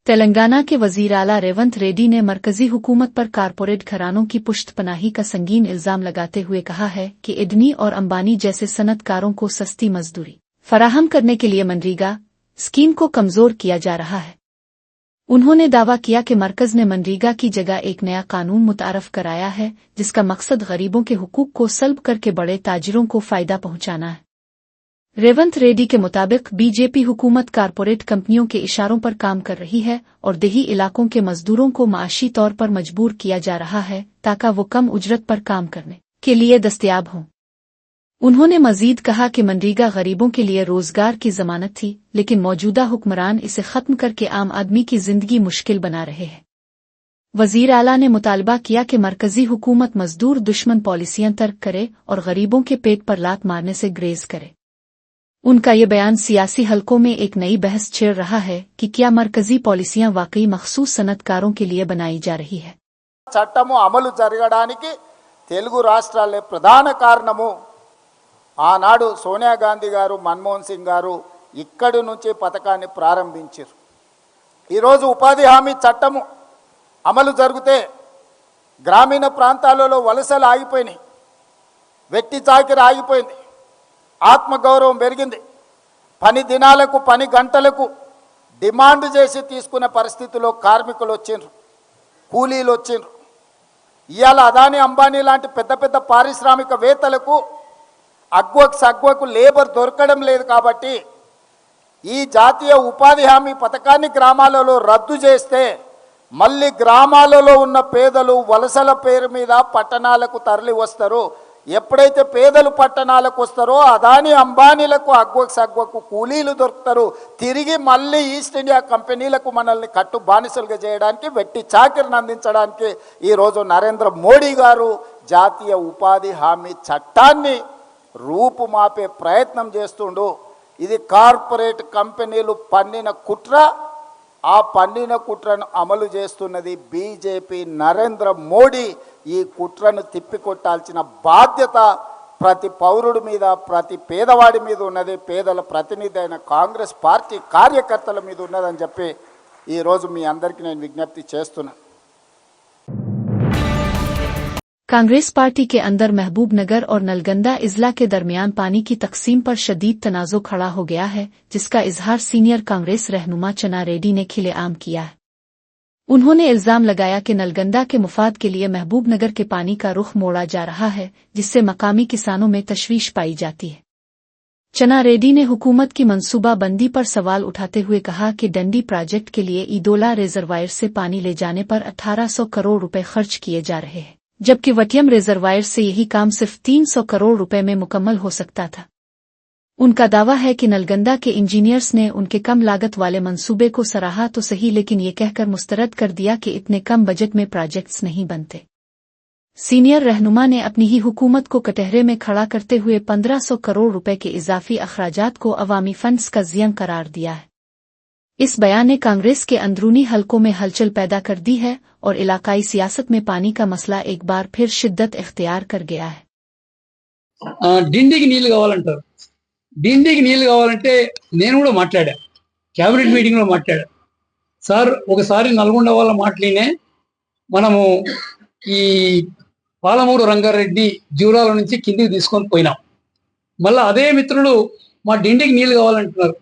तेलंगाना के वजीर आला रेवंत रेड्डी ने मरकजी हुकूमत पर कारपोरेट घरानों की पुश्तपनाही का संगीन इल्जाम लगाते हुए कहा है कि अडनी और अंबानी जैसे सनतकारों को सस्ती मजदूरी फराहम करने के लिए मनरेगा स्कीम को कमजोर किया जा रहा है। उन्होंने दावा किया कि मरकज ने मनरेगा की जगह एक नया कानून मुतारफ कराया है जिसका मकसद गरीबों के हुकूक को सल्ब करके बड़े ताजिरों को फायदा पहुंचाना है। रेवंत रेड्डी के मुताबिक बीजेपी हुकूमत कारपोरेट कंपनियों के इशारों पर काम कर रही है और देही इलाकों के मजदूरों को माशी तौर पर मजबूर किया जा रहा है ताकि वो कम उजरत पर काम करने के लिए दस्तयाब हों। उन्होंने मजीद कहा कि मनरेगा गरीबों के लिए रोजगार की जमानत थी, लेकिन मौजूदा हुक्मरान इसे खत्म करके आम आदमी की जिंदगी मुश्किल बना रहे हैं। वजीर आला ने मुतालबा किया कि मरकजी हुकूमत मजदूर दुश्मन पॉलिसियां तर्क करे और गरीबों के पेट पर लात मारने से ग्रेज करे। उनका ये बयान सियासी हलकों में एक नई बहस छेड़ रहा है कि क्या मरकजी पॉलिसियां वाकई मखसूस सनतकारों के लिए बनाई जा रही है। చట్టము అమలు జరగడానికి తెలుగు రాష్ట్రాలే ప్రధాన కారణము। ఆనాడు సోనియా గాంధీ గారు మన్మోహన్ సింగ్ గారు ఇక్కడి నుంచి పథకాన్ని ప్రారంభించారు। ఈరోజు ఉపాధి హామీ చట్టము అమలు జరిగితే గ్రామీణ ప్రాంతాలలో వలసలు ఆగిపోయినాయి, వెట్టి చాకిరి ఆగిపోయింది, ఆత్మగౌరవం పెరిగింది, పని దినాలకు పని గంటలకు డిమాండ్ చేసి తీసుకునే పరిస్థితిలో కార్మికులు వచ్చిండ్రు, కూలీలు వచ్చిండ్రు। ఇవాళ అదాని అంబానీ లాంటి పెద్ద పెద్ద పారిశ్రామికవేత్తలకు అగ్వకు లేబర్ దొరకడం లేదు కాబట్టి ఈ జాతీయ ఉపాధి హామీ పథకాన్ని గ్రామాలలో రద్దు చేస్తే మళ్ళీ గ్రామాలలో ఉన్న పేదలు వలసల పేరు మీద పట్టణాలకు తరలి వస్తారు। ఎప్పుడైతే పేదలు పట్టణాలకు వస్తారో అదాని అంబానీలకు అగ్వకు కూలీలు దొరుకుతారు, తిరిగి మళ్ళీ ఈస్ట్ ఇండియా కంపెనీలకు మనల్ని కట్టు బానిసలుగా చేయడానికి వెట్టి చాకిరిని అందించడానికి ఈరోజు నరేంద్ర మోడీ గారు జాతీయ ఉపాధి హామీ చట్టాన్ని రూపుమాపే ప్రయత్నం చేస్తుండు। ఇది కార్పొరేట్ కంపెనీలు పన్నిన కుట్ర, ఆ పన్నిన కుట్రను అమలు చేస్తున్నది బీజేపీ నరేంద్ర మోడీ। ఈ కుట్రను తిప్పికొట్టాల్సిన బాధ్యత ప్రతి పౌరుడి మీద, ప్రతి పేదవాడి మీద ఉన్నది, పేదల ప్రతినిధి అయిన కాంగ్రెస్ పార్టీ కార్యకర్తల మీద ఉన్నదని చెప్పి ఈరోజు మీ అందరికీ నేను విజ్ఞప్తి చేస్తున్నాను। कांग्रेस पार्टी के अंदर महबूब नगर और नलगंदा इजला के दरमियान पानी की तकसीम पर शदीद तनाज़ो खड़ा हो गया है, जिसका इजहार सीनियर कांग्रेस रहनुमा चना रेड्डी ने खिलेआम किया है। उन्होंने इल्जाम लगाया कि नलगंदा के मुफाद के लिए महबूब नगर के पानी का रुख मोड़ा जा रहा है, जिससे मकामी किसानों में तशवीश पाई जाती है। चना रेड्डी ने हुकूमत की मनसूबाबंदी पर सवाल उठाते हुए कहा कि डंडी प्रोजेक्ट के लिए ईदोला रिजर्वायर से पानी ले जाने पर 1800 करोड़ रुपए खर्च किए जा रहे हैं, जबकि वटियम रिजर्वायर से यही काम सिर्फ 300 करोड़ रुपए में मुकम्मल हो सकता था। उनका दावा है कि नलगंदा के इंजीनियर्स ने उनके कम लागत वाले मंसूबे को सराहा तो सही, लेकिन ये कहकर मुस्तरद कर दिया कि इतने कम बजट में प्रोजेक्ट्स नहीं बनते। सीनियर रहनुमा ने अपनी ही हुकूमत को कटहरे में खड़ा करते हुए 1500 करोड़ रुपए के इजाफी अखराजात को अवामी फंड्स का ज़ियम करार दिया है। इस बयान ने कांग्रेस के अंदरूनी हलकों में हलचल पैदा कर दी है और इलाकाई सियासत में पानी का मसला एक बार फिर शिद्दत इख्तियार कर गया है। డిండికి నీళ్లు కావాలంటారు। డిండికి నీళ్లు కావాలంటే నేను కూడా మాట్లాడా, క్యాబినెట్ మీటింగ్ లో మాట్లాడా। సార్ ఒకసారి నల్గొండ వాళ్ళ మాటలినే మనము ఈ పాలమూరు రంగారెడ్డి జూరాల నుంచి కిందికి తీసుకొని పోయినాం। మళ్ళీ అదే మిత్రులు మా డిండికి నీళ్లు కావాలంటున్నారు।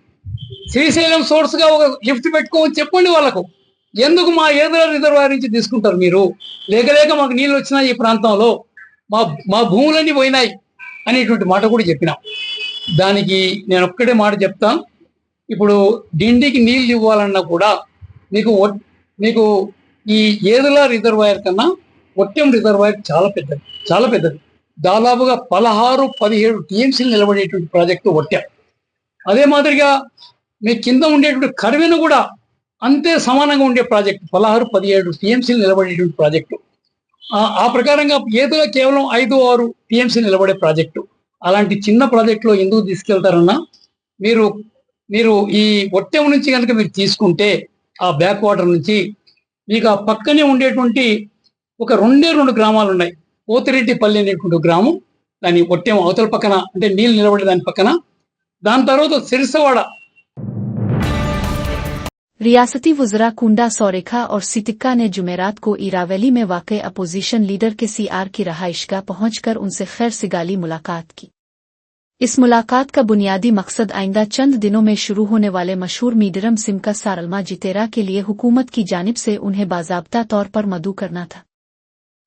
శ్రీశైలం సోర్స్ గా ఒక లిఫ్ట్ పెట్టుకోమని చెప్పండి వాళ్ళకు। ఎందుకు మా ఏదో రిజర్వాయర్ నుంచి తీసుకుంటారు మీరు? లేక మాకు నీళ్ళు వచ్చినా ఈ ప్రాంతంలో మా భూములన్నీ పోయినాయి అనేటువంటి మాట కూడా చెప్పినాం। దానికి నేను ఒక్కటే మాట చెప్తాను, ఇప్పుడు డిండికి నీళ్ళు ఇవ్వాలన్నా కూడా మీకు ఈ ఏదుల రిజర్వాయర్ కన్నా ఒట్టెం రిజర్వాయర్ చాలా పెద్దది। దాదాపుగా 16-17 టీఎంసీలు నిలబడేటువంటి ప్రాజెక్టు ఒట్టెం। అదే మాదిరిగా మీ కింద ఉండేటువంటి కరివెను కూడా అంతే సమానంగా ఉండే ప్రాజెక్టు, 16-17 టీఎంసీలు నిలబడేటువంటి ప్రాజెక్టు। ఆ ప్రకారంగా ఏదో కేవలం 5-6 టీఎంసీ నిలబడే ప్రాజెక్టు। అలాంటి చిన్న ప్రాజెక్టులో ఎందుకు తీసుకెళ్తారన్నా, మీరు ఈ ఒట్టెం నుంచి కనుక మీరు తీసుకుంటే ఆ బ్యాక్ వాటర్ నుంచి మీకు ఆ పక్కనే ఉండేటువంటి ఒక 2 గ్రామాలు ఉన్నాయి। పోతిరెడ్డిపల్లి అనేటువంటి గ్రామం, దాని ఒట్టెం అవతల పక్కన అంటే నీళ్ళు నిలబడే దాని పక్కన, దాని తర్వాత సిరిసవాడ रियासती वज़रा कुंडा सौरेखा और सिटिक्का ने जुमेरात को इरावली में वाक़े अपोजिशन लीडर के सीआर की रहाइशगाह पहुंचकर उनसे खैर सिगाली मुलाकात की। इस मुलाकात का बुनियादी मकसद आइंदा चंद दिनों में शुरू होने वाले मशहूर मीडियम सिमका सारलमा जितेरा के लिए हुकूमत की जानिब से उन्हें बाज़ाब्ता तौर पर मदऊ करना था।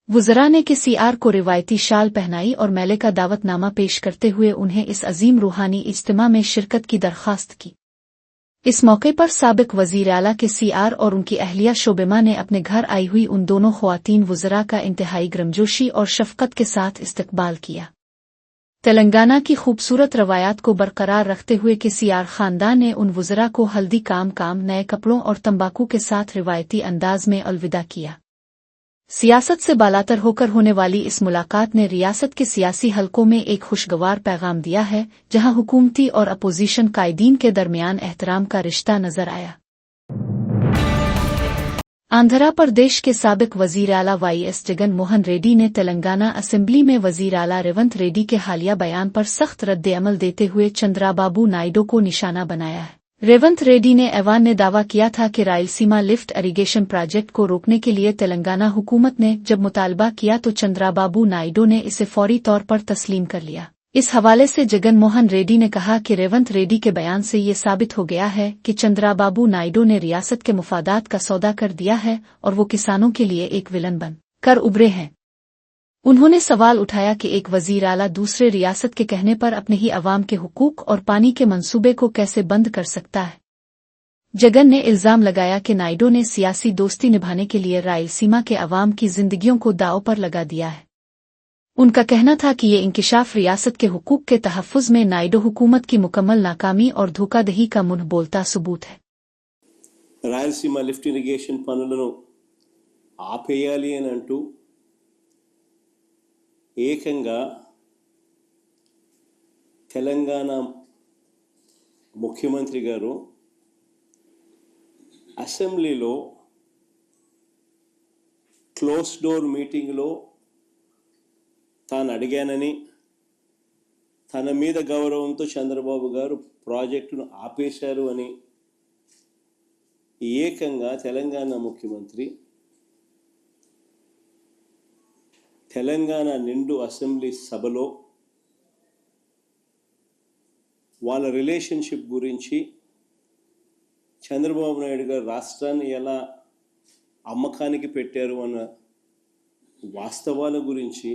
वज़रा ने के सीआर को रिवायती शाल पहनाई और मेले का दावतनामा पेश करते हुए उन्हें इस अजीम रूहानी इज्तिमा में शिरकत की दरख्वास्त की। इस मौके पर साबिक वज़ीर आला के सीआर और उनकी अहलिया शोबेमा ने अपने घर आई हुई उन दोनों ख्वातीन वज़रा का इंतहाई गर्मजोशी और शफ़क़त के साथ इस्तकबाल किया। तेलंगाना की खूबसूरत रवायात को बरकरार रखते हुए के सीआर ख़ानदान ने उन वज़रा को हल्दी काम नए कपड़ों और तंबाकू के साथ रिवायती अंदाज में अलविदा किया। सियासत से बालातर होकर होने वाली इस मुलाकात ने रियासत के सियासी हलकों में एक खुशगवार पैगाम दिया है, जहां हुकूमती और अपोजिशन कायदीन के दरमियान एहतराम का रिश्ता नजर आया। आंध्र प्रदेश के साबिक वज़ीर आला वाईएस जगन मोहन रेड्डी ने तेलंगाना असेंबली में वज़ीर आला रेवंत रेड्डी के हालिया बयान पर सख्त रद्द-ए-अमल देते हुए चंद्राबाबू नायडू को निशाना बनाया है। रेवंत रेड्डी ने ऐवान ने दावा किया था कि रायलसीमा लिफ्ट इरिगेशन प्रोजेक्ट को रोकने के लिए तेलंगाना हुकूमत ने जब मुतालबा किया तो चंद्राबाबू नायडू ने इसे फौरी तौर पर तस्लीम कर लिया। इस हवाले से जगन मोहन रेड्डी ने कहा कि रेवंत रेड्डी के बयान से ये साबित हो गया है कि चंद्राबाबू नायडू ने रियासत के मुफादात का सौदा कर दिया है और वो किसानों के लिए एक विलन बन कर उभरे हैं। उन्होंने सवाल उठाया कि एक वज़ीर आला दूसरे रियासत के कहने पर अपने ही अवाम के हुकूक और पानी के मंसूबे को कैसे बंद कर सकता है। जगन ने इल्जाम लगाया कि नायडू ने सियासी दोस्ती निभाने के लिए रायलसीमा के अवाम की जिंदगियों को दांव पर लगा दिया है। उनका कहना था कि ये इंकिशाफ रियासत के हुकूक के तहफ़्फ़ुज़ में नायडू हुकूमत की मुकम्मल नाकामी और धोखाधड़ी का मुंह बोलता सबूत है। రాయలసీమ లిఫ్ట్ ఇరిగేషన్ పనులను ఆపేయాలి అని అంటూ ఏకంగా తెలంగాణ ముఖ్యమంత్రి గారు అసెంబ్లీలో క్లోజ్ డోర్ మీటింగ్లో తాను అడిగానని, తన మీద గౌరవంతో చంద్రబాబు గారు ప్రాజెక్టును ఆపేశారు అని ఏకంగా తెలంగాణ ముఖ్యమంత్రి తెలంగాణ నిండు అసెంబ్లీ సభలో వాళ్ళ రిలేషన్షిప్ గురించి, చంద్రబాబు నాయుడు గారు రాష్ట్రాన్ని ఎలా అమ్మకానికి పెట్టారు అన్న వాస్తవాల గురించి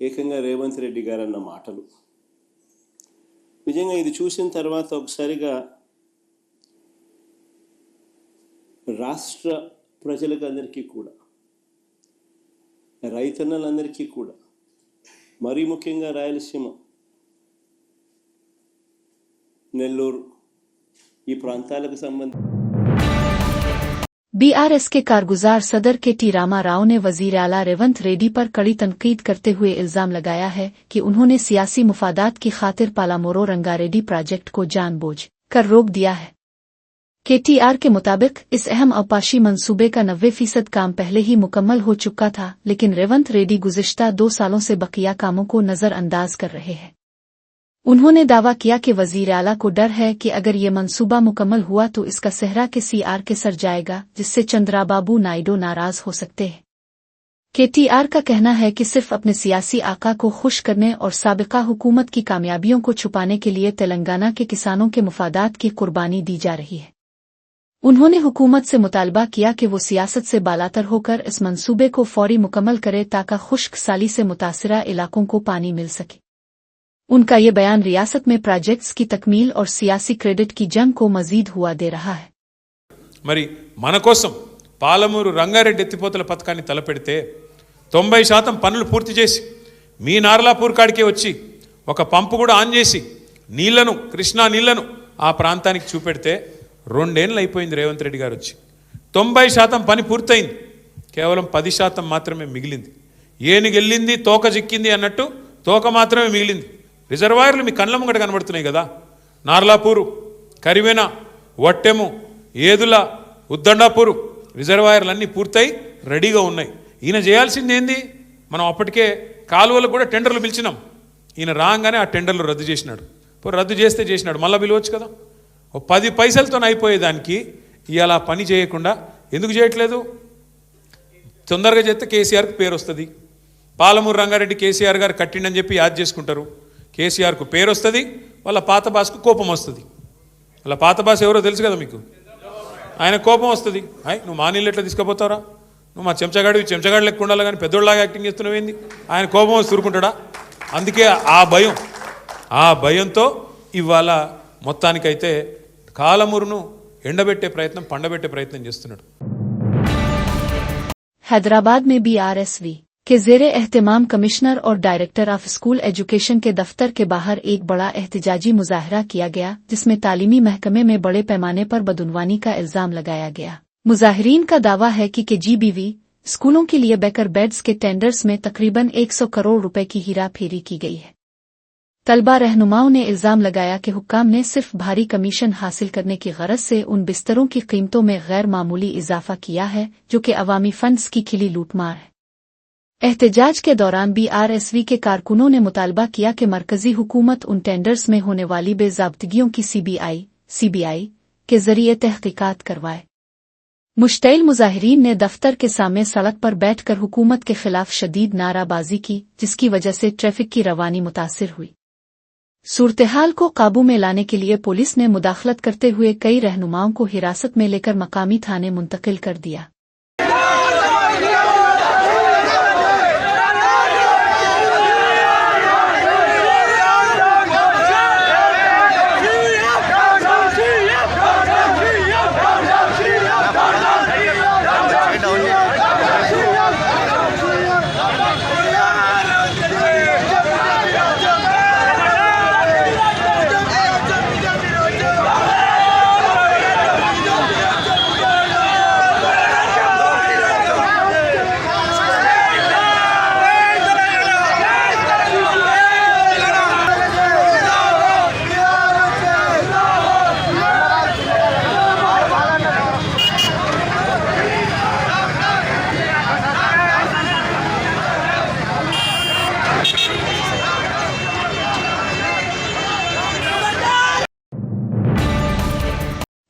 ఏకంగా రేవంత్ రెడ్డి గారు అన్న మాటలు నిజంగా ఇది చూసిన తర్వాత ఒకసారిగా రాష్ట్ర ప్రజలకు అందరికీ కూడా, రైతన్నలందరికీ కూడా, మరీ ముఖ్యంగా రాయలసీమ నెల్లూరు ఈ ప్రాంతాలకు సంబంధించి बीआरएस के कारगुजार सदर के टी रामा राव ने वज़ीर आला रेवंत रेड्डी पर कड़ी तनकीद करते हुए इल्जाम लगाया है कि उन्होंने सियासी मुफादात की खातिर पालामोरो रंगारेड्डी प्रोजेक्ट को जानबूझ कर रोक दिया है। केटीआर के मुताबिक इस अहम अवपाशी मंसूबे का 90% काम पहले ही मुकम्मल हो चुका था, लेकिन रेवंत रेड्डी गुज़िश्ता 2 सालों से बकिया कामों को नज़रअंदाज कर रहे हैं। उन्होंने दावा किया कि वज़ीर आला को डर है कि अगर ये मंसूबा मुकम्मल हुआ तो इसका सेहरा के सीआर के सर जाएगा, जिससे चंद्राबाबू नायडू नाराज हो सकते हैं। केटीआर का कहना है कि सिर्फ अपने सियासी आका को खुश करने और साबिका हुकूमत की कामयाबियों को छुपाने के लिए तेलंगाना के किसानों के मुफादात की कुर्बानी दी जा रही है। उन्होंने हुकूमत से मुतालबा किया कि वो सियासत से बालातर होकर इस मंसूबे को फौरी मुकम्मल करे ताकि खुश्क साली से मुतासिरा इलाकों को पानी मिल सके। उनका ये बयान रियासत में प्रोजेक्ट्स की तकमील और सियासी क्रेडिट की जंग को मजीद हुआ दे रहा है। మరి మన కోసం పాలమూరు రంగారెడ్డి ఎత్తిపోతల పథకాన్ని తలపెడితే 90% పనులు పూర్తి చేసి మీ నార్లాపూర్ కాడికే వచ్చి ఒక పంపు కూడా ఆన్ చేసి నీళ్లను, కృష్ణా నీళ్లను ఆ ప్రాంతానికి చూపెడితే 2 ఏళ్ళు అయిపోయింది రేవంత్ రెడ్డి గారు వచ్చి। 90% పని పూర్తయింది, కేవలం 10% మాత్రమే మిగిలింది। ఏనుగెళ్ళింది తోక చిక్కింది అన్నట్టు తోక మాత్రమే మిగిలింది। రిజర్వాయర్లు మీ కళ్ళ ముంగట కనబడుతున్నాయి కదా, నార్లాపూరు, కరివెన, వట్టెము, ఏదుల, ఉద్దండాపూరు రిజర్వాయర్లన్నీ పూర్తయి రెడీగా ఉన్నాయి। ఈయన చేయాల్సింది ఏంది? మనం అప్పటికే కాలువలకు కూడా టెండర్లు పిలిచినాం, ఈయన రాగానే ఆ టెండర్లు రద్దు చేసినాడు। రద్దు చేస్తే చేసినాడు, మళ్ళీ పిలవచ్చు కదా। ఓ 10 పైసలతో అయిపోయేదానికి ఇవాళ పని చేయకుండా ఎందుకు చేయట్లేదు? తొందరగా చేస్తే కేసీఆర్కి పేరు వస్తుంది. పాలమూరు రంగారెడ్డి కేసీఆర్ గారు కట్టిండని చెప్పి యాద్ చేసుకుంటారు. కేసీఆర్కు పేరు వస్తుంది, వాళ్ళ పాత బాస్కు కోపం వస్తుంది. వాళ్ళ పాత బాస్ ఎవరో తెలుసు కదా మీకు. ఆయన కోపం వస్తుంది, నువ్వు మా నీళ్ళు ఎట్లా తీసుకుపోతావురా, నువ్వు మా చెంచగాడు లెక్క ఉండాలి కానీ పెద్దోళ్ళలాగా యాక్టింగ్ చేస్తున్నావు ఏంది, ఆయన కోపం వస్తూ ఊరుకుంటాడా? అందుకే ఆ భయంతో ఇవాళ మొత్తానికైతే కాలమూరును ఎండబెట్టే ప్రయత్నం, పండబెట్టే ప్రయత్నం చేస్తున్నాడు. हैदराबाद में BRSV के ज़ेरे एहतमाम कमिश्नर और डायरेक्टर ऑफ स्कूल एजुकेशन के दफ्तर के बाहर एक बड़ा एहतजाजी मुजाहरा किया गया, जिसमें तालीमी महकमे में बड़े पैमाने पर बदउनवानी का इल्जाम लगाया गया। मुजाहिरीन का दावा है कि KGBV स्कूलों के लिए बेकर बेड्स के टेंडर्स में तकरीबन 100 करोड़ रुपए की हीरा फेरी की गई है। तलबा रहनुमाओं ने इल्जाम लगाया कि हुक्काम ने सिर्फ भारी कमीशन हासिल करने की गरज से उन बिस्तरों की कीमतों में गैर मामूली इजाफा किया है, जो कि अवामी फंड्स की खिली लूटमार है। एहतजाज के दौरान BRSV के कारकुनों ने मुतालबा किया कि मरकजी हुकूमत उन टेंडर्स में होने वाली बेज़ाब्तगियों की CBI के जरिए तहकीकात करवाए। मुश्तइल मुजाहिरीन ने दफ्तर के सामने सड़क पर बैठकर हुकूमत के खिलाफ शदीद नाराबाजी की, जिसकी वजह से ट्रैफिक की रवानी मुतासिर हुई। सूरत-ए-हाल को काबू में लाने के लिए पुलिस ने मुदाखलत करते हुए कई रहनुमाओं को हिरासत में लेकर मकामी थाने मुंतकिल कर दिया।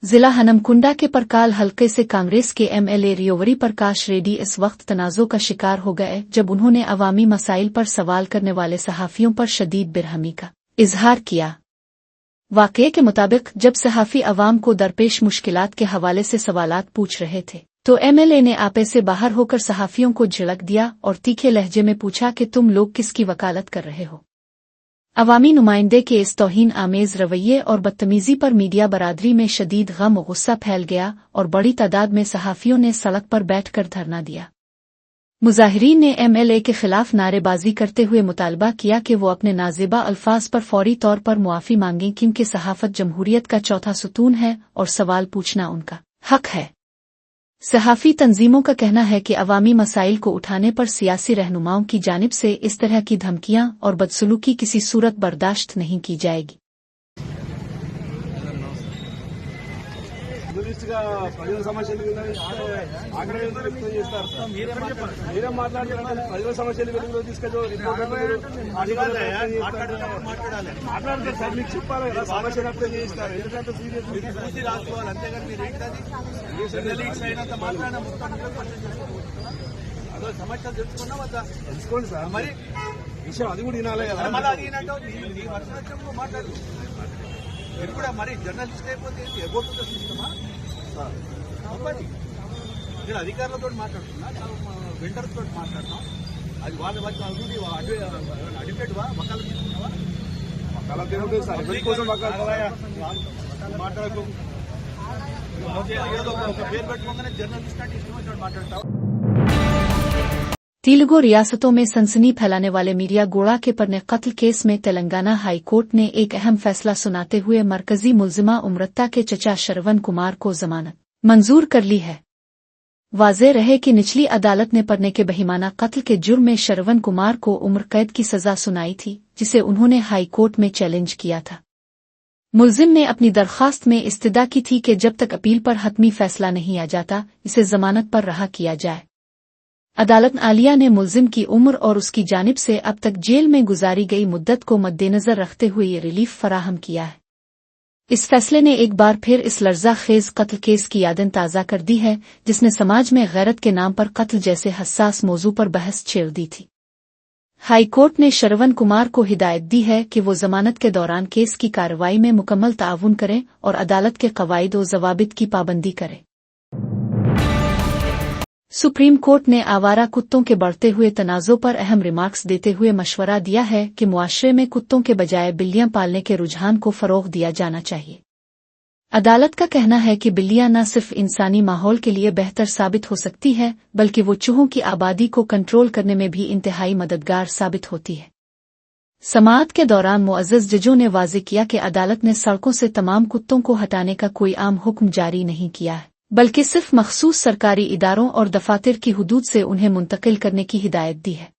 जिला हनमकुंडा के परकाल हलके से कांग्रेस के MLA रियोवरी प्रकाश रेड्डी इस वक्त तनाज़ो का शिकार हो गए, जब उन्होंने अवामी मसाइल पर सवाल करने वाले सहाफ़ियों पर शदीद बेरहमी का इजहार किया। वाक़ये के मुताबिक जब सहाफ़ी अवाम को दरपेश मुश्किलात के हवाले से सवालात पूछ रहे थे, तो MLA ने आपे से बाहर होकर सहाफ़ियों को झिड़क दिया और तीखे लहजे में पूछा कि तुम लोग किसकी वकालत कर रहे हो। अवामी नुमाइंदे के इस तौहीन आमेज़ रवैये और बदतमीज़ी पर मीडिया बरादरी में शदीद गम और गुस्सा फैल गया और बड़ी तादाद में सहाफ़ियों ने सड़क पर बैठकर धरना दिया। मुजाहिरीन ने MLA के खिलाफ नारेबाजी करते हुए मुतालबा किया कि वो अपने नाज़ेबा अल्फाज पर फौरी तौर पर मुआफ़ी मांगें, क्योंकि सहाफ़त जमहूरियत का चौथा सुतून है और सवाल पूछना उनका हक है। सहाफ़ी तंजीमों का कहना है कि अवामी मसाइल को उठाने पर सियासी रहनुमाओं की जानिब से इस तरह की धमकियां और बदसलूकी किसी सूरत बर्दाश्त नहीं की जाएगी। ప్రజల సమస్యలు ఆగ్రహం వ్యక్తం చేస్తారు. మీరే మాట్లాడుతున్నారు. ప్రజల సమస్యలు వెలుగులో తీసుకొచ్చి మాట్లాడతారు సార్, మీకు చెప్పాలి కదా, సమస్యలు అప్లై చేయిస్తారు. ఎందుకంటే సీరియస్ రాసుకోవాలి, అంతేగాని మీరు ఏంటది అయినంత మాట్లాడిన మొత్తం అదో సమస్యలు తెలుసుకున్నా వద్దా? తెలుసుకోండి సార్, మరి విషయం అది కూడా వినాలి కదా. మళ్ళీ అడిగినట్టు నీ వర్షం మాట్లాడు, మీరు కూడా మరి జర్నలిస్ట్ అయిపోతే ఎగొట్టుతో సిస్టమా? నేను అధికారులతో మాట్లాడుతున్నా, వెండర్స్ తోటి మాట్లాడుతున్నాం. అది వాళ్ళ అడ్వకేట్వా, వకాలు తీసుకున్నావా? కోసం మాట్లాడకు, ఒక పేరు పెట్టుకోగానే జర్నలిస్ట్ అంటే ఇష్టం వచ్చినట్టు మాట్లాడతావు. तेलुगु रियासतों में सनसनी फैलाने वाले मीडिया गोड़ा के परने कत्ल केस में तेलंगाना हाई कोर्ट ने एक अहम फैसला सुनाते हुए मरकजी मुल्जिमा उम्रता के चचा श्रवण कुमार को जमानत मंजूर कर ली है। वाज़ेह रहे कि निचली अदालत ने परने के बहिमाना कत्ल के जुर्म में श्रवण कुमार को उम्र कैद की सजा सुनाई थी, जिसे उन्होंने हाई कोर्ट में चैलेंज किया था। मुल्जिम ने अपनी दरखास्त में इस्तदा की थी कि जब तक अपील पर हतमी फैसला नहीं आ जाता, इसे जमानत पर रहा किया जाए। अदालत आलिया ने मुल्जिम की उम्र और उसकी जानिब से अब तक जेल में गुजारी गई मुद्दत को मद्देनजर रखते हुए ये रिलीफ फराहम किया है। इस फैसले ने एक बार फिर इस लर्जा खेज कत्ल केस की यादें ताज़ा कर दी है, जिसने समाज में गैरत के नाम पर कत्ल जैसे हसास मौजू पर बहस छेड़ दी थी। हाई कोर्ट ने श्रवण कुमार को हिदायत दी है कि वो जमानत के दौरान केस की कार्रवाई में मुकम्मल ताउन करें और अदालत के कवायद और ज़वाबित की पाबंदी करें। सुप्रीम कोर्ट ने आवारा कुत्तों के बढ़ते हुए तनाज़ों पर अहम रिमार्क्स देते हुए मशवरा दिया है कि मुआशरे में कुत्तों के बजाय बिल्लियां पालने के रुझान को फ़रोग़ दिया जाना चाहिए। अदालत का कहना है कि बिल्लियां न सिर्फ इंसानी माहौल के लिए बेहतर साबित हो सकती है, बल्कि वो चूहों की आबादी को कंट्रोल करने में भी इंतहाई मददगार साबित होती है। समाअत के दौरान मुअज़्ज़ज़ जजों ने वाज़ेह किया कि अदालत ने सड़कों से तमाम कुत्तों को हटाने का कोई आम हुक्म जारी नहीं किया है, बल्कि सिर्फ मखसूस सरकारी इदारों और दफातर की हुदूद से उन्हें मुंतकिल करने की हिदायत दी है।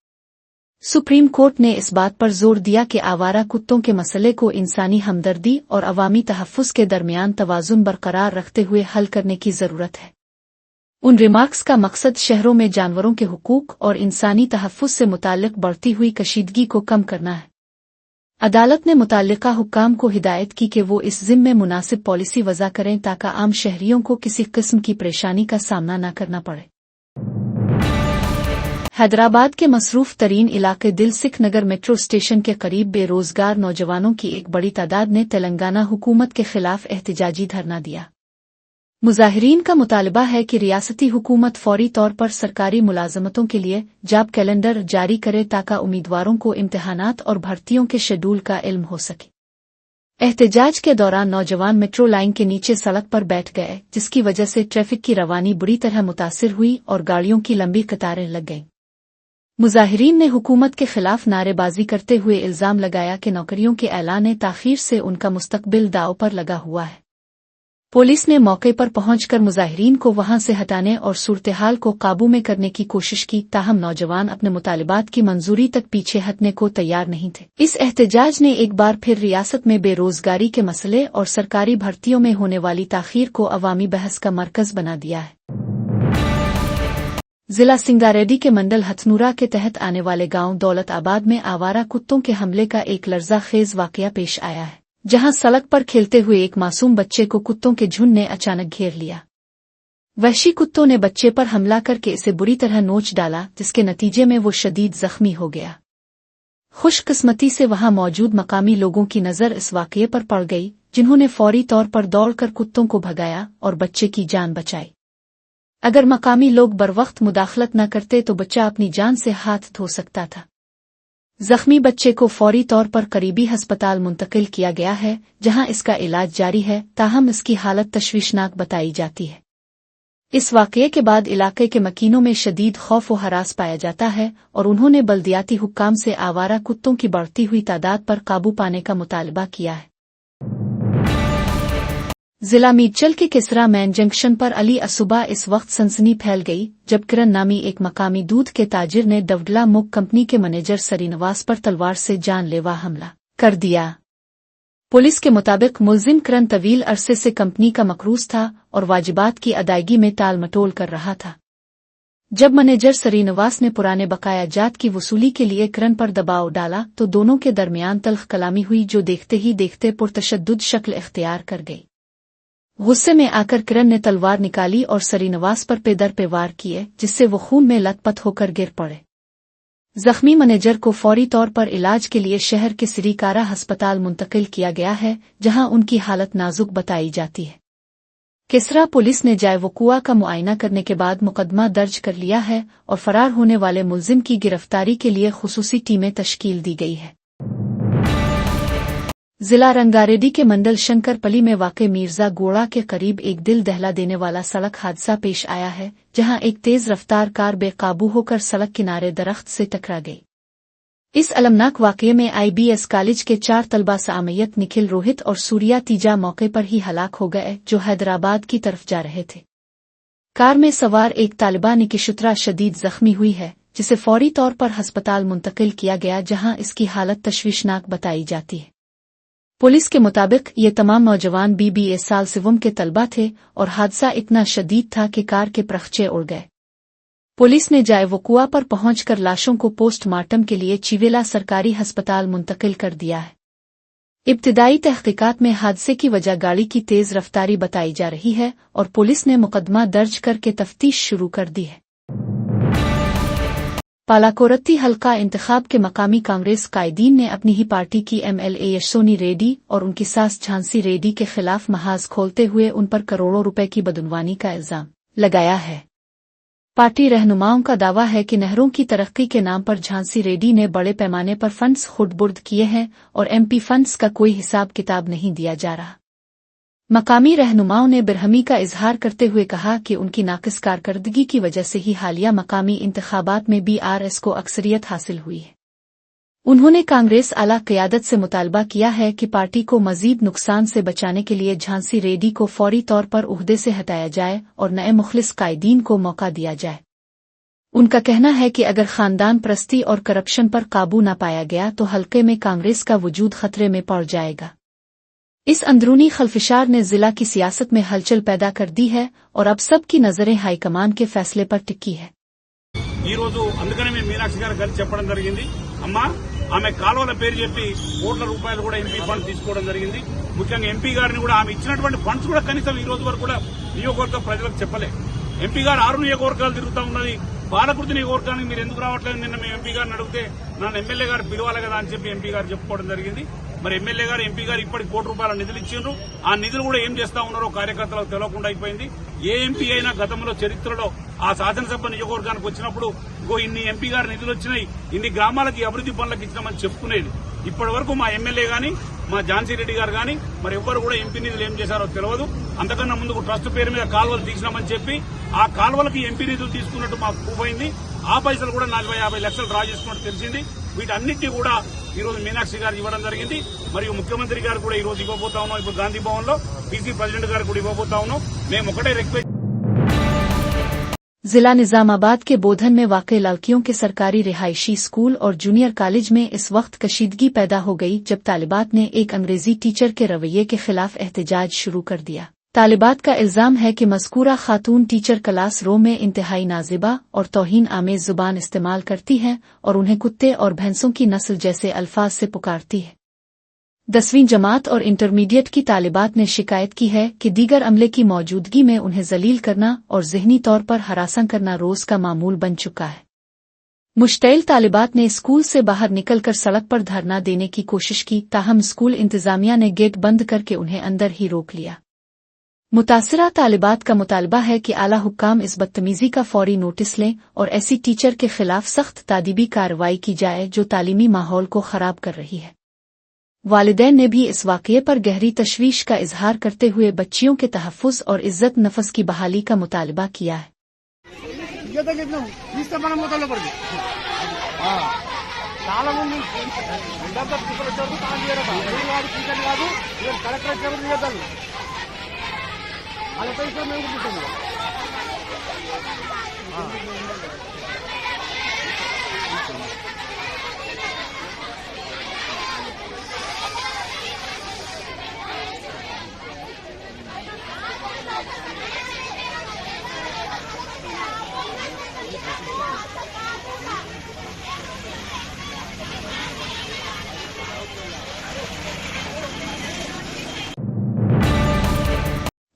सुप्रीम कोर्ट ने इस बात पर जोर दिया कि आवारा कुत्तों के मसले को इंसानी हमदर्दी और अवामी तहफ़्फ़ुज़ के दरमियान तवाज़ुन बरकरार रखते हुए हल करने की ज़रूरत है। उन रिमार्क्स का मकसद शहरों में जानवरों के हुकूक और इंसानी तहफ़्फ़ुज़ से मुताल्लिक़ बढ़ती हुई कशीदगी को कम करना है। अदालत ने मुताल्लिका हुक्काम को हिदायत की कि वो इस ज़िम्मे मुनासिब पॉलिसी वज़ा करें ताकि आम शहरियों को किसी किस्म की परेशानी का सामना न करना पड़े। हैदराबाद के मसरूफ़ तरीन इलाके दिल सिख नगर मेट्रो स्टेशन के करीब बेरोज़गार नौजवानों की एक बड़ी तादाद ने तेलंगाना हुकूमत के खिलाफ एहतिजाजी धरना दिया। मुजाहिरीन का मुतालबा है कि रियासती हुकूमत फौरी तौर पर सरकारी मुलाजमतों के लिए जॉब कैलेंडर जारी करे ताकि उम्मीदवारों को इम्तिहानात और भर्तियों के शेड्यूल का इल्म हो सके। एहतिजाज के दौरान नौजवान मेट्रो लाइन के नीचे सड़क पर बैठ गए, जिसकी वजह से ट्रैफिक की रवानी बुरी तरह मुतासिर हुई और गाड़ियों की लंबी कतारें लग गईं। मुजाहिरीन ने हुकूमत के खिलाफ नारेबाजी करते हुए इल्जाम लगाया कि नौकरियों के ऐलान ताख़ीर से उनका मुस्तकबिल दांव पर लगा हुआ है। पुलिस ने मौके पर पहुंचकर मुजाहिरीन को वहां से हटाने और सूरत-ए-हाल को काबू में करने की कोशिश की, ताहम नौजवान अपने मुतालिबात की मंजूरी तक पीछे हटने को तैयार नहीं थे। इस एहतजाज ने एक बार फिर रियासत में बेरोजगारी के मसले और सरकारी भर्तियों में होने वाली ताख़ीर को अवामी बहस का मरकज बना दिया है। जिला सिंगारेड्डी के मंडल हथनूरा के तहत आने वाले गांव दौलत आबाद में आवारा कुत्तों के हमले का एक लर्जा खेज वाकया पेश आया है, जहां सड़क पर खेलते हुए एक मासूम बच्चे को कुत्तों के झुंड ने अचानक घेर लिया। वहशी कुत्तों ने बच्चे पर हमला करके इसे बुरी तरह नोच डाला, जिसके नतीजे में वो शदीद जख्मी हो गया। खुशकिस्मती से वहां मौजूद मकामी लोगों की नज़र इस वाकये पर पड़ गई, जिन्होंने फौरी तौर पर दौड़कर कुत्तों को भगाया और बच्चे की जान बचाई। अगर मकामी लोग बरवक्त मुदाखलत न करते तो बच्चा अपनी जान से हाथ धो सकता था। जख्मी बच्चे को फौरी तौर पर करीबी अस्पताल मुंतकिल किया गया है, जहां इसका इलाज जारी है, ताहम इसकी हालत तशवीशनाक बताई जाती है। इस वाकये के बाद इलाके के मकीनों में शदीद खौफ व हरास पाया जाता है और उन्होंने बल्दियाती हुक्काम से आवारा कुत्तों की बढ़ती हुई तादाद पर काबू पाने का मुतालबा किया है। जिला मीरचल के किसरा मैन जंक्शन पर अली असुबह इस वक्त सनसनी फैल गई, जब किरण नामी एक मकामी दूध के ताजिर ने डवडला मुक कंपनी के मैनेजर श्रीनिवास पर तलवार से जानलेवा हमला कर दिया। पुलिस के मुताबिक मुलजिम किरण तवील अरसे से कंपनी का मकरूज था और वाजिबात की अदायगी में टाल मटोल कर रहा था। जब मैनेजर श्रीनिवास ने पुराने बकाया जात की वसूली के लिए किरण पर दबाव डाला तो दोनों के दरमियान तल्ख कलामी हुई, जो देखते ही देखते पुरतशद्दुद शक्ल इख्तियार कर गई। गुस्से में आकर किरण ने तलवार निकाली और श्रीनिवास पर पेदर पे वार किए, जिससे वो खून में लथपथ होकर गिर पड़े। जख्मी मैनेजर को फौरी तौर पर इलाज के लिए शहर के सिरीकारा अस्पताल मुंतकिल किया गया है, जहां उनकी हालत नाजुक बताई जाती है। किसरा पुलिस ने जाए वकुआ का मुआयना करने के बाद मुकदमा दर्ज कर लिया है और फरार होने वाले मुलजिम की गिरफ्तारी के लिए खुसूसी टीमें तश्कील दी गई है। जिला रंगारेड्डी के मंडल शंकरपली में वाक़े मीर्जा गोड़ा के करीब एक दिल दहला देने वाला सड़क हादसा पेश आया है, जहां एक तेज रफ्तार कार बेकाबू होकर सड़क किनारे दरख्त से टकरा गई। इस अलमनाक वाक़ये में IBS कॉलेज के 4 तलबा सामयत निखिल, रोहित और सूर्या तीजा मौके पर ही हलाक हो गए, जो हैदराबाद की तरफ जा रहे थे। कार में सवार एक तालिबा निकिशुत्रा शदीद जख्मी हुई है, जिसे फौरी तौर पर अस्पताल मुंतकिल किया गया, जहां इसकी हालत तशवीशनाक बताई जाती है। पुलिस के मुताबिक ये तमाम नौजवान BBA साल सिवम के तलबा थे और हादसा इतना शदीद था कि कार के प्रखचे उड़ गए। पुलिस ने जाए वकुआ पर पहुंचकर लाशों को पोस्टमार्टम के लिए चिवेला सरकारी अस्पताल मुंतकिल कर दिया है। इब्तिदाई तहकीकात में हादसे की वजह गाड़ी की तेज रफ्तारी बताई जा रही है और पुलिस ने मुकदमा दर्ज करके तफ्तीश शुरू कर दी है। पालाकोरत्ती हल्का इंतखाब के मकामी कांग्रेस कायदीन ने अपनी ही पार्टी की MLA यशोनी रेड्डी और उनकी सास झांसी रेड्डी के खिलाफ महाज खोलते हुए उन पर करोड़ों रुपए की बदनवानी का इल्जाम लगाया है। पार्टी रहनुमाओं का दावा है कि नहरों की तरक्की के नाम पर झांसी रेड्डी ने बड़े पैमाने पर फंड्स खुर्द-बुर्द किए हैं और MP फंड्स का कोई हिसाब किताब नहीं दिया जा रहा। मकामी रहनुमाओं ने बिरहमी का इजहार करते हुए कहा कि उनकी नाकिस कारकर्दगी की वजह से ही हालिया मकामी इंतखाबात में BRS को अक्सरियत हासिल हुई है। उन्होंने कांग्रेस आला क़यादत से मुतालबा किया है कि पार्टी को मजीद नुकसान से बचाने के लिए झांसी रेड्डी को फौरी तौर पर उहदे से हटाया जाए और नए मुखलिस कायदीन को मौका दिया जाए। उनका कहना है कि अगर खानदान परस्ती और करप्शन पर काबू न पाया गया तो हल्के में कांग्रेस का वजूद खतरे में पड़ जाएगा। इस अंदरूनी खलफिशार ने जिला की सियासत में हलचल पैदा कर दी है और अब सबकी नजरें हाईकमान के फैसले पर टिकी है। అందుకనే మేము మీనాక్షి గారు కలిసి చెప్పడం జరిగింది, అమ్మా ఆమె కాలువల పేరు చెప్పి కోట్ల రూపాయలు కూడా MP ఫండ్ తీసుకోవడం జరిగింది. ముఖ్యంగా MP గారిని కూడా ఆమె ఇచ్చినటువంటి ఫండ్స్ కూడా కనీసం ఈ రోజు వరకు కూడా నియోజకవర్గ ప్రజలకు చెప్పలే. MP గారు 6 నియోజకవర్గాలు తిరుగుతా ఉన్నది. పాలకుర్తి నియోజకవర్గానికి మీరు ఎందుకు రావట్లేదు? నిన్న మేము MP గారిని అడిగితే నన్ను ఎమ్మెల్యే గారు పిలవాలి కదా అని చెప్పి MP గారు చెప్పుకోవడం జరిగింది. మరి ఎమ్మెల్యే గారు MP గారు ఇప్పటికి ₹1 కోటి నిధులు ఇచ్చిండ్రు. ఆ నిధులు కూడా ఏం చేస్తా ఉన్నారో కార్యకర్తలకు తెలియకుండా అయిపోయింది. ఏ MP అయినా గతంలో చరిత్రలో ఆ శాసనసభ నియోజకవర్గానికి వచ్చినప్పుడు ఇన్ని MP గారి నిధులు వచ్చినాయి, ఇన్ని గ్రామాలకి అభివృద్ది పనులకు ఇచ్చినామని చెప్పుకునేది. ఇప్పటి వరకు మా ఎమ్మెల్యే గాని మా ఝాన్సీ రెడ్డి గారు గాని మరి ఎవ్వరు కూడా MP నిధులు ఏం చేశారో తెలియదు. అంతకన్నా ముందుకు ట్రస్ట్ పేరు మీద కాలువలు తీసినామని చెప్పి ఆ కాలువలకి MP నిధులు తీసుకున్నట్టు మాకు ప్రూఫ్ అయింది. ఆ పైసలు కూడా 40-50 లక్షలు డ్రా చేసుకున్నట్టు తెలిసింది. వీటన్నిటినీ కూడా ఈ రోజు మీనాక్షి గారు ఇవ్వడం జరిగింది. మరియు ముఖ్యమంత్రి గారు కూడా ఈ రోజు ఇవ్వబోతా ఉన్నాం. ఇప్పుడు గాంధీ భవన్ లో PC ప్రెసిడెంట్ గారు కూడా ఇవ్వబోతా ఉన్నాం. మేము ఒకటే రిక్వెస్ట్ जिला निजामाबाद के बोधन में वाक़ई लड़कियों के सरकारी रिहायशी स्कूल और जूनियर कॉलेज में इस वक्त कशीदगी पैदा हो गई जब तालिबात ने एक अंग्रेजी टीचर के रवैये के खिलाफ एहतजाज शुरू कर दिया। तालिबात का इल्जाम है कि मज़कूरा खातून टीचर क्लास रूम में इंतहाई नाजिबा और तौहीन आमेज जुबान इस्तेमाल करती हैं और उन्हें कुत्ते और भैंसों की नस्ल जैसे अल्फाज से पुकारती है। 10वीं जमात और इंटरमीडिएट की तालिबात ने शिकायत की है कि दीगर अमले की मौजूदगी में उन्हें जलील करना और ज़हनी तौर पर हरासा करना रोज का मामूल बन चुका है। मुश्तइल तालिबात ने स्कूल से बाहर निकलकर सड़क पर धरना देने की कोशिश की, ताहम स्कूल इंतजामिया ने गेट बंद करके उन्हें अंदर ही रोक लिया। मुतासिरा तालिबात का मुतालबा है कि आला हुक्काम इस बदतमीजी का फौरी नोटिस लें और ऐसी टीचर के खिलाफ सख्त तादीबी कार्रवाई की जाए जो तालीमी माहौल को खराब कर रही है। वालिदैन ने भी इस वाक़ये पर गहरी तशवीश का इजहार करते हुए बच्चियों के तहफ़्फ़ुज़ और इज्जत नफस की बहाली का मुतालबा किया है।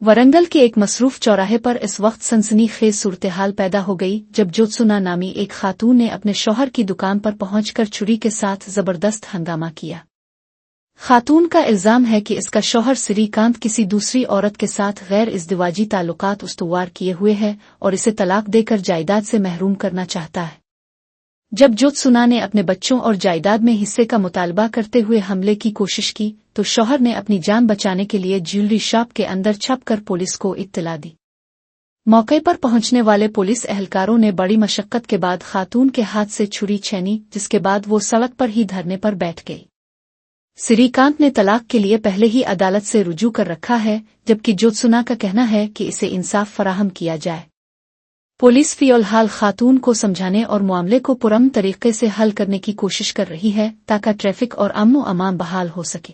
वरंगल के एक मसरूफ चौराहे पर इस वक्त सनसनीखेज सूरत-ए-हाल पैदा हो गई जब ज्योत्सना नामी एक खातून ने अपने शौहर की दुकान पर पहुंचकर छुरी के साथ जबरदस्त हंगामा किया। खातून का इल्जाम है कि इसका शौहर श्रीकांत किसी दूसरी औरत के साथ गैर इज़्दिवाजी ताल्लुकात उस्तवार किए हुए है और इसे तलाक देकर जायदाद से महरूम करना चाहता है। जब ज्योत्सना ने अपने बच्चों और जायदाद में हिस्से का मुतालबा करते हुए हमले की कोशिश की तो शौहर ने अपनी जान बचाने के लिए ज्वेलरी शॉप के अंदर छपकर पुलिस को इत्तला दी। मौके पर पहुंचने वाले पुलिस एहलकारों ने बड़ी मशक्कत के बाद खातून के हाथ से छुरी छीनी, जिसके बाद वो सड़क पर ही धरने पर बैठ गई। श्रीकांत ने तलाक के लिए पहले ही अदालत से रुजू कर रखा है, जबकि ज्योत्सना का कहना है कि इसे इंसाफ फराहम किया जाए। पुलिस फिलहाल खातून को समझाने और मामले को पुरअमन तरीके से हल करने की कोशिश कर रही है ताकि ट्रैफिक और अमन अमान बहाल हो सके।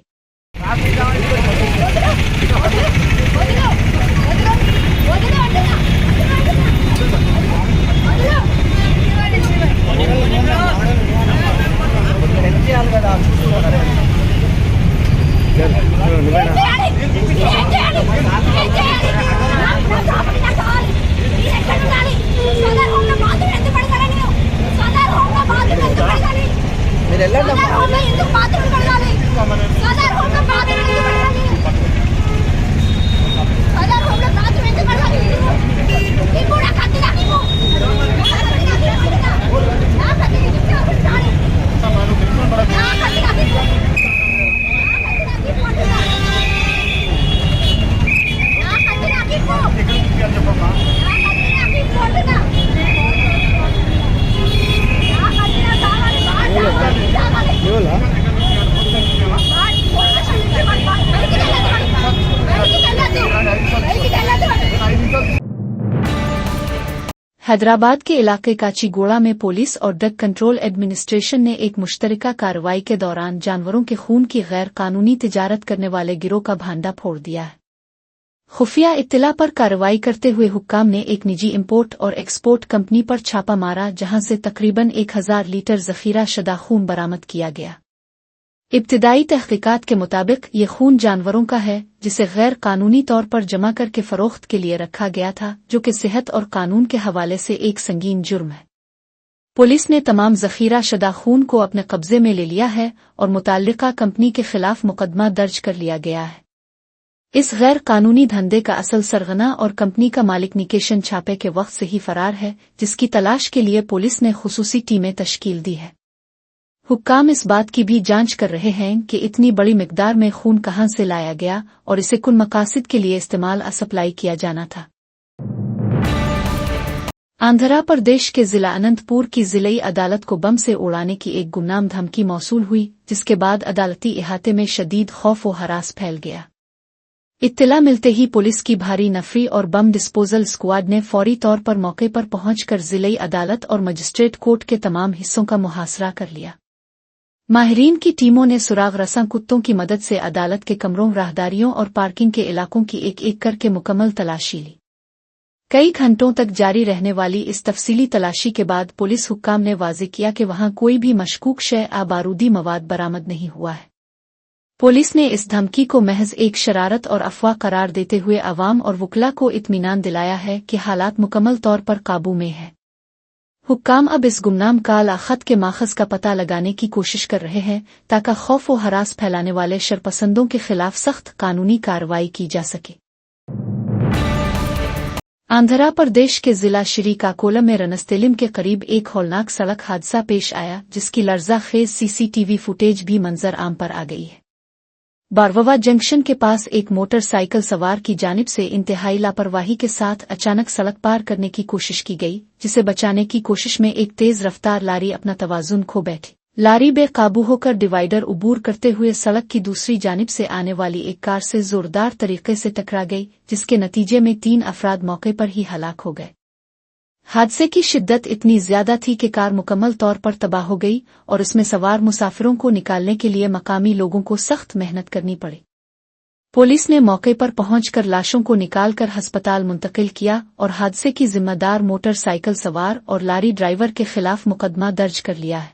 हैदराबाद के इलाके काचीगोड़ा में पुलिस और ड्रग कंट्रोल एडमिनिस्ट्रेशन ने एक मुश्तरका कार्रवाई के दौरान जानवरों के खून की गैर कानूनी तिजारत करने वाले गिरोह का भांडा फोड़ दिया है। खुफिया इत्तला पर कार्रवाई करते हुए हुक्काम ने एक निजी इंपोर्ट और एक्सपोर्ट कंपनी पर छापा मारा, जहां से तकरीबन 1000 लीटर जखीरा शुदा खून बरामद किया गया। इब्तिदाई तहकीकात के मुताबिक ये खून जानवरों का है जिसे गैर कानूनी तौर पर जमा करके फरोख्त के लिए रखा गया था, जो कि सेहत और कानून के हवाले से एक संगीन जुर्म है। पुलिस ने तमाम जखीरा शुदा खून को अपने कब्जे में ले लिया है और मुताल्लिका कंपनी के खिलाफ मुकदमा दर्ज कर लिया गया है। इस गैर कानूनी धंधे का असल सरगना और कंपनी का मालिक निकेशन छापे के वक्त से ही फरार है, जिसकी तलाश के लिए पुलिस ने खुसूसी टीमें तश्कील दी है। हुक्काम इस बात की भी जांच कर रहे हैं कि इतनी बड़ी मिकदार में खून कहां से लाया गया और इसे कुन मकासद के लिए इस्तेमाल सप्लाई किया जाना था। आंध्र प्रदेश के जिला अनंतपुर की जिलाई अदालत को बम से उड़ाने की एक गुमनाम धमकी मौसूल हुई, जिसके बाद अदालती इहाते में शदीद खौफ व हरास फैल गया। इत्तला मिलते ही पुलिस की भारी नफरी और बम डिस्पोजल स्क्वाड ने फौरी तौर पर मौके पर पहुंचकर जिलाई अदालत और मजिस्ट्रेट कोर्ट के तमाम हिस्सों का मुहासरा कर लिया। माहिरीन की टीमों ने सुराग रसां कुत्तों की मदद से अदालत के कमरों, राहदारियों और पार्किंग के इलाकों की एक एक करके मुकम्मल तलाशी ली। कई घंटों तक जारी रहने वाली इस तफसीली तलाशी के बाद पुलिस हुक्काम ने वाज़ेह किया कि वहां कोई भी मशकूक शय बारूदी मवाद बरामद नहीं हुआ है। पुलिस ने इस धमकी को महज एक शरारत और अफवाह करार देते हुए अवाम और वकला को इत्मीनान दिलाया है कि हालात मुकम्मल तौर पर काबू में है। हुक्काम अब इस गुमनाम काला खत के माखज़ का पता लगाने की कोशिश कर रहे हैं ताकि खौफ व हरास फैलाने वाले शरपसंदों के खिलाफ सख्त कानूनी कार्रवाई की जा सके। आंध्र प्रदेश के जिला श्रीकाकुलम में रनस्थेलिम के करीब एक हौलनाक सड़क हादसा पेश आया, जिसकी लर्जा खेज सीसीटीवी फुटेज भी मंजर आम पर आ गई है। बारववा जंक्शन के पास एक मोटरसाइकिल सवार की जानिब से इंतहाई लापरवाही के साथ अचानक सड़क पार करने की कोशिश की गई, जिसे बचाने की कोशिश में एक तेज रफ्तार लारी अपना तवाजुन खो बैठी। लारी बेकाबू होकर डिवाइडर उबूर करते हुए सड़क की दूसरी जानिब से आने वाली एक कार से जोरदार तरीके से टकरा गई, जिसके नतीजे में 3 अफराद मौके पर ही हलाक हो गए। हादसे की शिद्दत इतनी ज्यादा थी कि कार मुकम्मल तौर पर तबाह हो गई और इसमें सवार मुसाफिरों को निकालने के लिए मकामी लोगों को सख्त मेहनत करनी पड़ी। पुलिस ने मौके पर पहुंचकर लाशों को निकालकर अस्पताल मुंतकिल किया और हादसे की जिम्मेदार मोटरसाइकिल सवार और लारी ड्राइवर के खिलाफ मुकदमा दर्ज कर लिया है।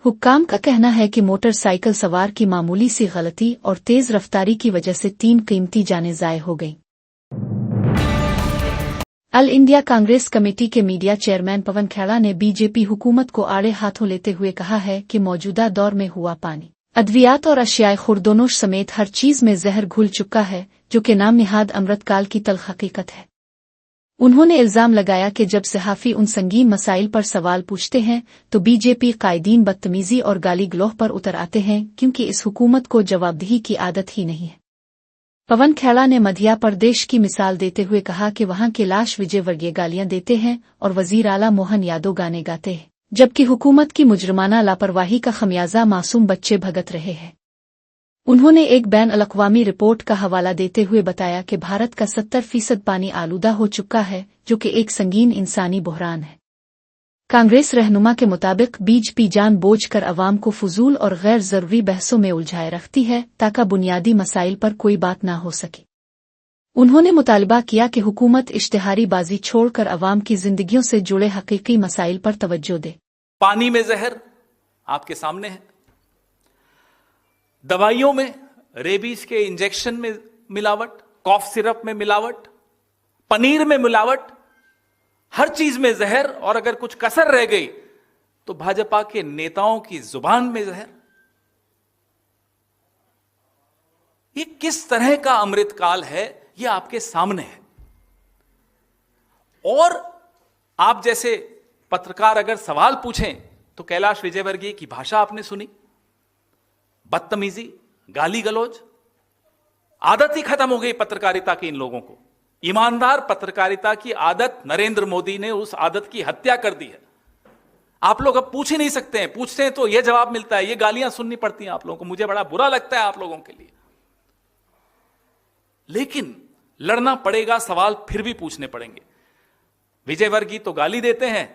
हुक्काम का कहना है कि मोटरसाइकिल सवार की मामूली सी गलती और तेज रफ्तारी की वजह से 3 कीमती जानें ज़ाय हो गईं। ऑल इंडिया कांग्रेस कमेटी के मीडिया चेयरमैन पवन खेड़ा ने बीजेपी हुकूमत को आड़े हाथों लेते हुए कहा है कि मौजूदा दौर में हुआ पानी, अद्वियात और अशियाए खुर्दोनोश समेत हर चीज में जहर घुल चुका है, जो कि नाम निहाद अमृतकाल की तल्ख हकीकत है। उन्होंने इल्जाम लगाया कि जब सहाफ़ी उन संगीन मसाइल पर सवाल पूछते हैं तो बीजेपी कायदीन बदतमीजी और गाली गलौह पर उतर आते हैं, क्योंकि इस हुकूमत को जवाबदेही की आदत ही नहीं है। पवन खेड़ा ने मध्य प्रदेश की मिसाल देते हुए कहा कि वहां के लाश विजयवर्गीय गालियां देते हैं और वजीर आला मोहन यादव गाने गाते हैं, जबकि हुकूमत की मुजरमाना लापरवाही का खमियाजा मासूम बच्चे भगत रहे हैं। उन्होंने एक बैन अल-अक़वामी रिपोर्ट का हवाला देते हुए बताया कि भारत का 70% पानी आलूदा हो चुका है, जो कि एक संगीन इंसानी बहरान है। कांग्रेस रहनुमा के मुताबिक बीजेपी जानबूझ कर अवाम को फजूल और गैर जरूरी बहसों में उलझाए रखती है ताकि बुनियादी मसाइल पर कोई बात ना हो सके। उन्होंने मुतालबा किया कि हुकूमत इश्तिहारी बाजी छोड़कर अवाम की जिंदगियों से जुड़े हकीकी मसाइल पर तवज्जो दे। पानी में जहर आपके सामने है, दवाइयों में रेबीज के इंजेक्शन में मिलावट, कॉफ सिरप में मिलावट, पनीर में मिलावट, हर चीज में जहर, और अगर कुछ कसर रह गई तो भाजपा के नेताओं की जुबान में जहर। ये किस तरह का अमृतकाल है, ये आपके सामने है। और आप जैसे पत्रकार अगर सवाल पूछें तो कैलाश विजयवर्गीय की भाषा आपने सुनी, बदतमीजी, गाली गलौज, आदत ही खत्म हो गई पत्रकारिता की इन लोगों को। ईमानदार पत्रकारिता की आदत, नरेंद्र मोदी ने उस आदत की हत्या कर दी है। आप लोग अब पूछ ही नहीं सकते हैं, पूछते हैं तो यह जवाब मिलता है, ये गालियां सुननी पड़ती हैं आप लोगों को। मुझे बड़ा बुरा लगता है आप लोगों के लिए, लेकिन लड़ना पड़ेगा, सवाल फिर भी पूछने पड़ेंगे। विजयवर्गीय तो गाली देते हैं,